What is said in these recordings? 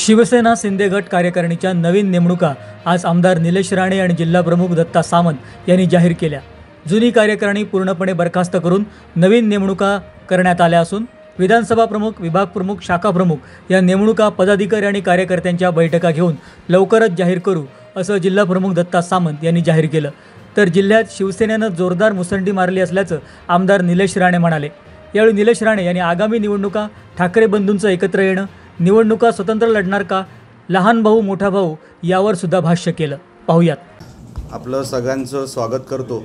शिवसेना शिंदे गट कार्यकारिणीच्या नवीन नेमणुका आज आमदार निलेश राणे आणि जिल्हाप्रमुख दत्ता सामंत यांनी जाहीर केल्या। जुनी कार्यकारिणी पूर्णपणे बरखास्त करून नवीन नेमणुका करण्यात आल्या असून विधानसभा प्रमुख, विभाग प्रमुख, शाखा प्रमुख या नेमणुका पदाधिकारी आणि कार्यकर्त्यांच्या बैठका घेऊन लवकरच जाहीर करू असं जिल्हाप्रमुख दत्ता सामंत यांनी जाहीर केलं। तर जिल्ह्यात शिवसेनेनं जोरदार मुसंडी मारली असल्याचं आमदार निलेश राणे म्हणाले। यावेळी निलेश राणे यांनी आगामी निवडणुका ठाकरे बंधूंचं एकत्र येणं, निवडणुका स्वतंत्र लढणार का, लहान भाऊ मोठा भाऊ यावर सुद्धा भाष्य केलं। पाहूयात। आपलं सगळ्यांचं स्वागत करतो।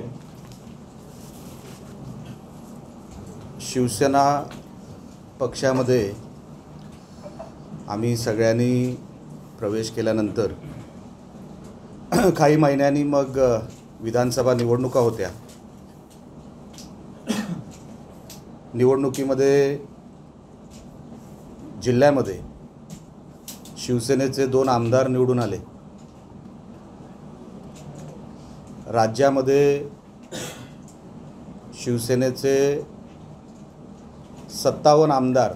शिवसेना पक्षामध्ये आम्ही सगळ्यांनी प्रवेश केल्यानंतर काही महिन्यांनी मग विधानसभा निवडणुका होत्या। निवडणुकीमध्ये जिल्ह्यामध्ये शिवसेनेचे 2 आमदार निवडून आले। राज्यामध्ये शिवसेनेचे 57 आमदार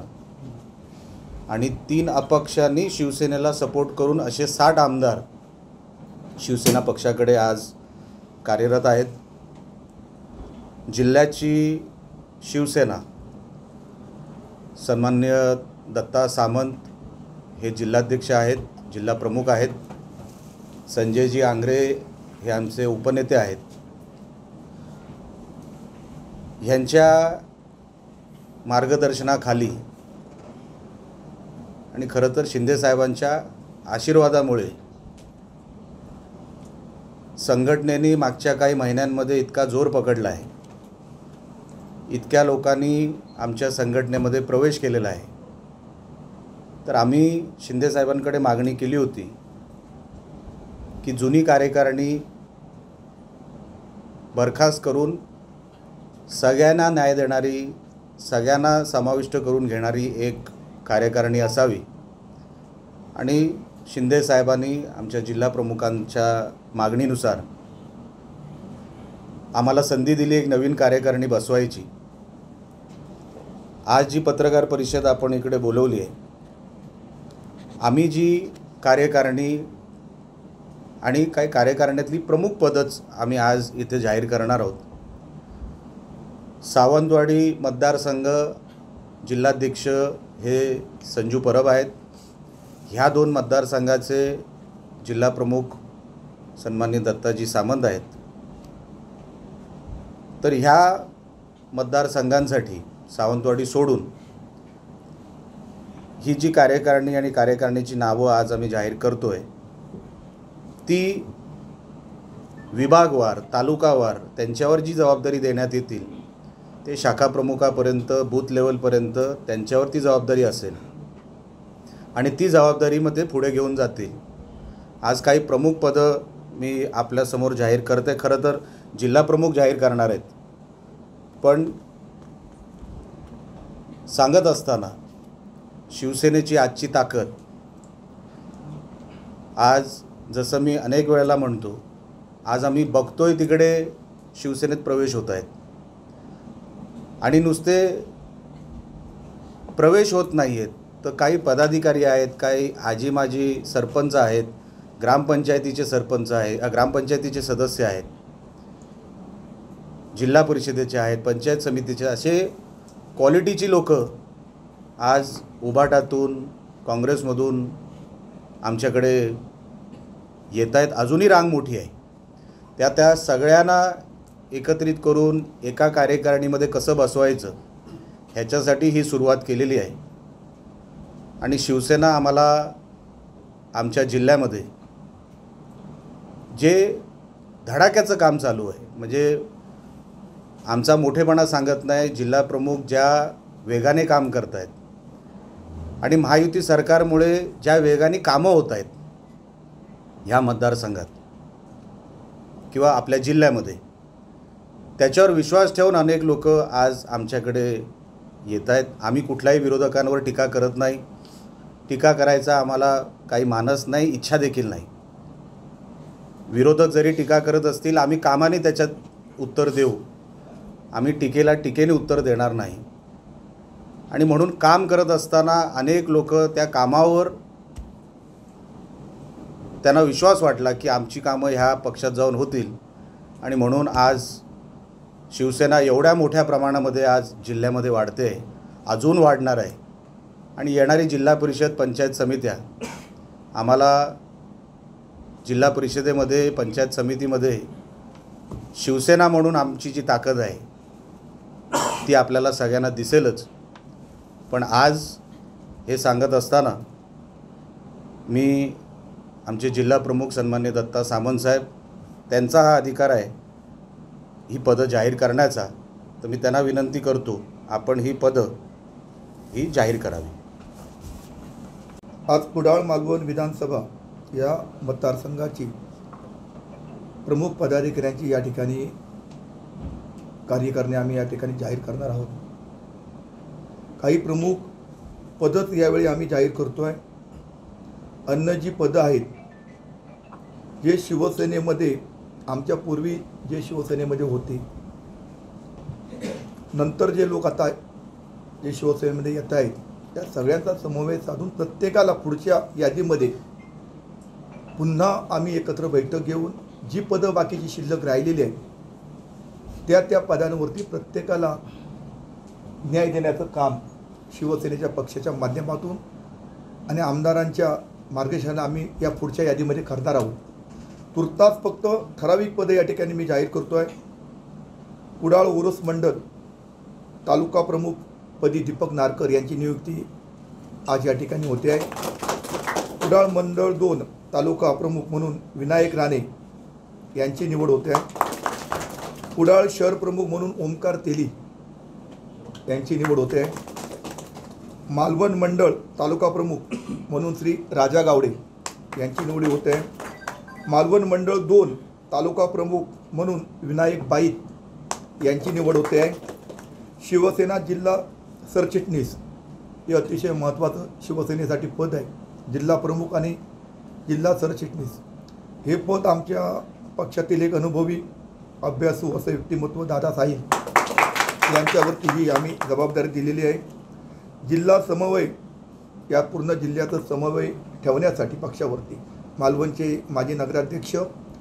आणि 3 अपक्षांनी शिवसेनेला सपोर्ट करून असे 60 आमदार शिवसेना पक्षाकडे आज कार्यरत आहेत। जिल्ह्याची शिवसेना सन्माननीय दत्ता सामंत हे जिल्हाध्यक्ष आहेत, जिल्हा प्रमुख आहेत। संजयजी आंग्रे हे आमचे उपनेते आहेत। ह्यांच्या मार्गदर्शनाखाली आणि खरं तर शिंदे साहेबांच्या आशीर्वादामुळे संघटनेने मागच्या काही महिन्यांमध्ये इतका जोर पकडला आहे, इतक्या लोकांनी आमच्या संघटनेमध्ये प्रवेश केलेला आहे। तर आम्ही शिंदे साहेबांकडे मागणी केली होती की जुनी कार्यकारिणी बरखास्त करून सगळ्यांना न्याय देणारी, सगळ्यांना समाविष्ट करून घेणारी एक कार्यकारिणी असावी। आणि शिंदे साहेबांनी आमच्या जिल्हा प्रमुखांच्या मागणीनुसार आम्हाला संधी दिली एक नवीन कार्यकारिणी बसवायची। आज जी पत्रकार परिषद आपण इकडे बोलवली आहे, आम्ही जी कार्यकारिणी आणि काही कार्यकारिणीतली प्रमुख पदच आम्ही आज इथे जाहीर करणार आहोत। सावंतवाडी मतदारसंघ जिल्हाध्यक्ष हे संजू परब आहेत। ह्या 2 मतदारसंघाचे जिल्हा प्रमुख सन्माननीय दत्ताजी सामंत आहेत। तर ह्या मतदारसंघांसाठी सावंतवाडी सोडून ही जी कार्यकारिणी आणि कार्यकारिणीची नावं आज आम्ही जाहीर करतोय ती विभागवार, तालुकावार त्यांच्यावर जी जबाबदारी देण्यात येतील ते शाखा प्रमुखापर्यंत, बूथ लेवलपर्यंत त्यांच्यावर ती जबाबदारी असेल आणि ती जबाबदारीमध्ये पुढे घेऊन जातील। आज काही प्रमुख पदं मी आपल्यासमोर जाहीर करते। खरं तर जिल्हा प्रमुख जाहीर करणार आहेत, पण सांगत असताना शिवसेनेची आजची ताकद, आज जसं मी अनेक वेळेला म्हणतो, आज आम्ही बघतोय तिकडे शिवसेनेत प्रवेश होत आहेत आणि नुसते प्रवेश होत नाही आहेत तर काही पदाधिकारी आहेत, काही आजी माजी सरपंच आहेत, ग्रामपंचायतीचे सरपंच आहेत, ग्रामपंचायतीचे सदस्य आहेत, जिल्हा परिषदेचे आहेत, पंचायत समितीचे, असे क्वालिटीची लोक आज उभाटातून, काँग्रेसमधून आमच्याकडे येत आहेत। अजूनही रांग मोठी आहे। त्या सगळ्यांना एकत्रित करून एका कार्यकारिणीमध्ये कसं बसवायचं ह्याच्यासाठी ही सुरुवात केलेली आहे। आणि शिवसेना आम्हाला आमच्या जिल्ह्यामध्ये जे धडाक्याचं काम चालू आहे, म्हणजे आमचा मोठेपणा सांगत नाही, जिल्हा प्रमुख ज्या वेगाने काम करत आहेत आणि महायुती सरकारमुळे ज्या वेगाने कामं होत आहेत ह्या मतदारसंघात किंवा आपल्या जिल्ह्यामध्ये, त्याच्यावर विश्वास ठेवून अनेक लोक आज आमच्याकडे येत आहेत। आम्ही कुठल्याही विरोधकांवर टीका करत नाही, टीका करायचा आम्हाला काही मानस नाही, इच्छा देखील नाही। विरोधक जरी टीका करत असतील, आम्ही कामाने त्याच्यात उत्तर देऊ, आम्ही टीकेला टीकेने उत्तर देणार नाही। आणि म्हणून काम करत असताना अनेक लोक त्या कामावर त्यांना विश्वास वाटला की आमची कामं ह्या पक्षात जाऊन होतील आणि म्हणून आज शिवसेना एवढ्या मोठ्या प्रमाणामध्ये आज जिल्ह्यामध्ये वाढते आहे, अजून वाढणार आहे. आणि येणारी जिल्हा परिषद पंचायत समित्या आम्हाला जिल्हा परिषदेमध्ये पंचायत समितीमध्ये शिवसेना म्हणून आमची जी ताकद आहे ती आपल्याला सगळ्यांना दिसेलच. पण आज हे सांगत असताना मी आमचे जिल्हा प्रमुख सन्मान्य दत्ता सामंत साहेब, त्यांचा हा अधिकार आहे ही पदं जाहीर करण्याचा, तर मी त्यांना विनंती करतो आपण ही पदं ही जाहीर करावी. आज कुडाळ मालवण विधानसभा या मतदारसंघाची प्रमुख पदाधिकाऱ्यांची या ठिकाणी कार्यकारिणी आम्ही या ठिकाणी जाहीर करणार आहोत. काही प्रमुख पदं यावेळी आम्ही जाहीर करतो आहे. अन्न जी पदं आहेत जे शिवसेनेमध्ये आमच्या पूर्वी जे शिवसेनेमध्ये होते, नंतर जे लोक आता जे शिवसेनेमध्ये येत आहेत त्या सगळ्यांचा समन्वय साधून प्रत्येकाला पुढच्या यादीमध्ये पुन्हा आम्ही एकत्र बैठक घेऊन जी पदं बाकीची शिल्लक राहिलेली आहेत त्या पदांवरती प्रत्येकाला न्याय देण्याचं काम शिवसेनेच्या पक्षाच्या माध्यमातून आणि आमदारांच्या मार्गदर्शनाने आम्ही या पुढच्या यादीमध्ये करणार आहोत. तुर्तास फक्त ठराविक पदं या ठिकाणी मी जाहीर करतो आहे. कुडाळ उरूस मंडळ तालुका प्रमुख पदी दीपक नारकर यांची नियुक्ती आज या ठिकाणी होते आहे. कुडाळ मंडळ 2 तालुका प्रमुख म्हणून विनायक राणे यांची निवड होते आहे. कुडाळ शहर प्रमुख म्हणून ओमकार तेली यांची निवड होते आहे. मालवण मंडळ तालुका प्रमुख म्हणून श्री राजा गावडे यांची निवड होते आहे. मालवण मंडळ 2 तालुका प्रमुख म्हणून विनायक बाईत यांची निवड होते आहे. शिवसेना जिल्हा सरचिटणीस हे अतिशय महत्त्वाचं शिवसेनेसाठी पद आहे. जिल्हा प्रमुख आणि जिल्हा सरचिटणीस हे पद आमच्या पक्षातील एक अनुभवी अभ्यासू असं व्यक्तिमत्व दादा साहिल यांच्यावरती ही आम्ही जबाबदारी दिलेली आहे. जिल्हा समन्वय या पूर्ण जिल्ह्याचं समन्वय ठेवण्यासाठी पक्षावरती मालवणचे माजी नगराध्यक्ष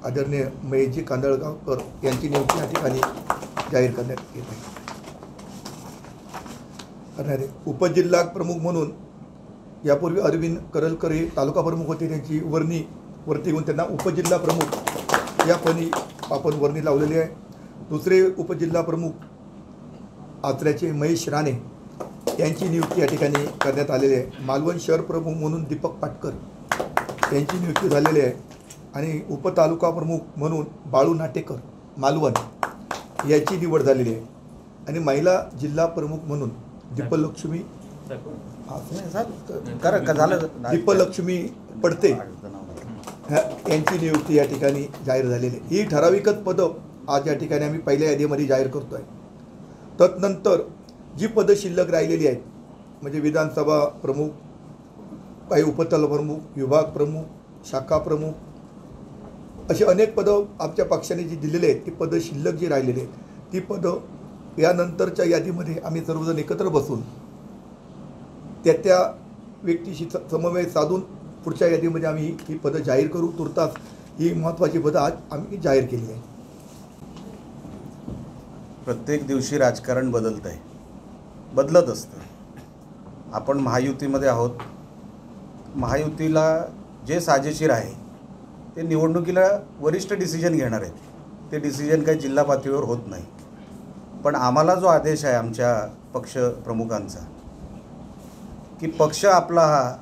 आदरणीय महेशजी कांदळगावकर यांची नियुक्ती या ठिकाणी जाहीर करण्यात येत आहे. उपजिल्हा प्रमुख म्हणून यापूर्वी अरविंद करलकर हे तालुका प्रमुख होते, त्यांची वरती घेऊन त्यांना उपजिल्हा प्रमुख या पदी आपण वर्णी लावलेली आहे. दुसरे उपजिल्हा प्रमुख आचऱ्याचे महेश राणे यांची नियुक्ती या ठिकाणी करण्यात आलेली आहे. मालवण शहर प्रमुख म्हणून दीपक पाटकर यांची नियुक्ती झालेली आहे. आणि उपतालुका प्रमुख म्हणून बाळू नाटेकर मालवण याची निवड झालेली आहे. आणि महिला जिल्हा प्रमुख म्हणून दीपलक्ष्मी दीपलक्ष्मी पडते यांची नियुक्ती या ठिकाणी जाहीर झालेली आहे. ही ठराविकच पदं आज या ठिकाणी आम्ही पहिल्या यादीमध्ये जाहीर करतो आहे. तदनंतर जी पदं शिल्लक राहिलेली आहेत म्हणजे विधानसभा प्रमुख, काही उपतल प्रमुख, विभाग प्रमुख, शाखा प्रमुख अशी अनेक पदं आमच्या पक्षाने जी दिलेली आहेत ती पदं शिल्लक जी राहिलेली आहेत ती पदं यानंतरच्या यादीमध्ये आम्ही सर्वजण एकत्र बसून त्या व्यक्तीशी समन्वय साधून पुढच्या यादीमध्ये आम्ही ही पदं जाहीर करू. तुर्तास ही महत्त्वाची पदं आज आम्ही जाहीर केली आहे. प्रत्येक दिवशी राजकारण बदलत असतं. आपण महायुतीमध्ये आहोत. महायुतीला जे साजेशीर आहे ते निवडणुकीला वरिष्ठ डिसिजन घेणार आहेत. ते डिसिजन काही जिल्हा पातळीवर होत नाही. पण आम्हाला जो आदेश आहे आमच्या पक्ष प्रमुखांचा की पक्ष आपला हा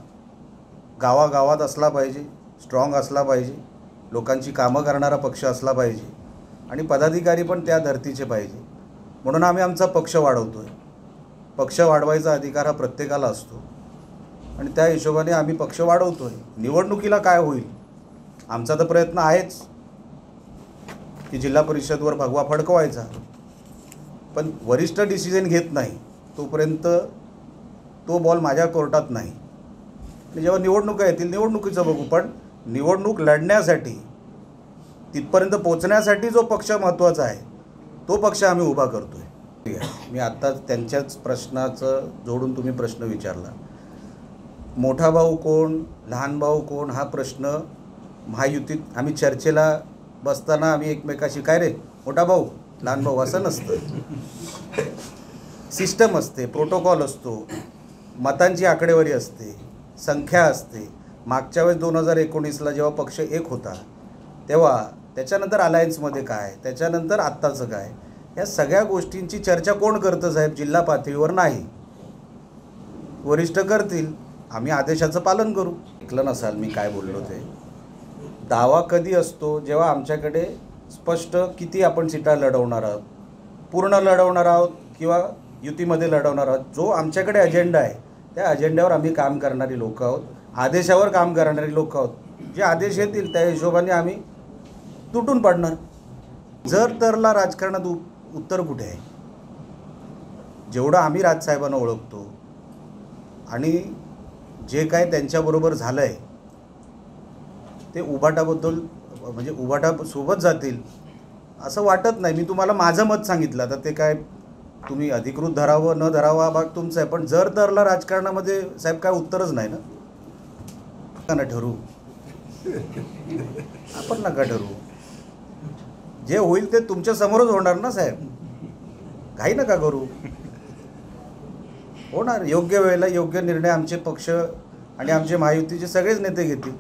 गावागावात असला पाहिजे, स्ट्रॉंग असला पाहिजे, लोकांची कामं करणारा पक्ष असला पाहिजे आणि पदाधिकारी पण त्या धर्तीचे पाहिजे. म्हणून आम्ही आमचा पक्ष वाढवतो आहे. पक्ष वाढवायचा अधिकार हा प्रत्येकाला असतो आणि त्या हिशोबाने आम्ही पक्ष वाढवतो आहे. निवडणुकीला काय होईल आमचा तर प्रयत्न आहेच की जिल्हा परिषदवर भगवा फडकवायचा, पण वरिष्ठ डिसिजन घेत नाही तोपर्यंत तो बॉल माझ्या कोर्टात नाही. आणि जेव्हा निवडणुका येतील निवडणुकीचं बघू, पण निवडणूक लढण्यासाठी तिथपर्यंत पोचण्यासाठी जो पक्ष महत्त्वाचा आहे तो पक्ष आम्ही उभा करतो आहे. मी आत्ताच त्यांच्याच प्रश्नाचं जोडून तुम्ही प्रश्न विचारला. मोठा भाऊ कोण, लहान भाऊ कोण हा प्रश्न महायुतीत आम्ही चर्चेला बसताना आम्ही एकमेकाशी काय रे मोठा भाऊ लहान भाऊ असं नसतं. सिस्टम असते, प्रोटोकॉल असतो, मतांची आकडेवारी असते, संख्या असते. मागच्या वेळेस 2019ला जेव्हा पक्ष एक होता तेव्हा त्याच्यानंतर अलायन्समध्ये काय, त्याच्यानंतर आत्ताचं काय, या सगळ्या गोष्टींची चर्चा कोण करतं साहेब? जिल्हा पातळीवर नाही. वरिष्ठ करतील, आम्ही आदेशाचं पालन करू. ऐकलं नसाल मी काय बोललो ते. दावा कधी असतो? जेव्हा आमच्याकडे स्पष्ट किती आपण सीटा लढवणार आहोत, पूर्ण लढवणार आहोत किंवा युतीमध्ये लढवणार आहोत, जो आमच्याकडे अजेंडा आहे त्या अजेंड्यावर आम्ही काम करणारी लोक आहोत, आदेशावर काम करणारी लोक आहोत. जे आदेश येतील त्या हिशोबाने आम्ही तुटून पडणार. जर तरला राजकारणात उत्तर कुठे आहे? जेवढं आम्ही राजसाहेबांना ओळखतो आणि जे काय त्यांच्याबरोबर झालं आहे ते उभाटाबद्दल म्हणजे उभाटासोबत जातील असं वाटत नाही. मी तुम्हाला माझं मत सांगितलं, आता ते काय तुम्ही अधिकृत धरावं न धरावं हा भाग तुमचा आहे. पण जर तरला राजकारणामध्ये साहेब काय उत्तरच नाही ना. नका ठरवू, आपण नका ठरवू. जे होईल ते तुमच्या समोरच होणार ना साहेब. घाई नका करू, होणार. योग्य वेळेला योग्य निर्णय आमचे पक्ष आणि आमचे महायुतीचे सगळेच नेते घेतील.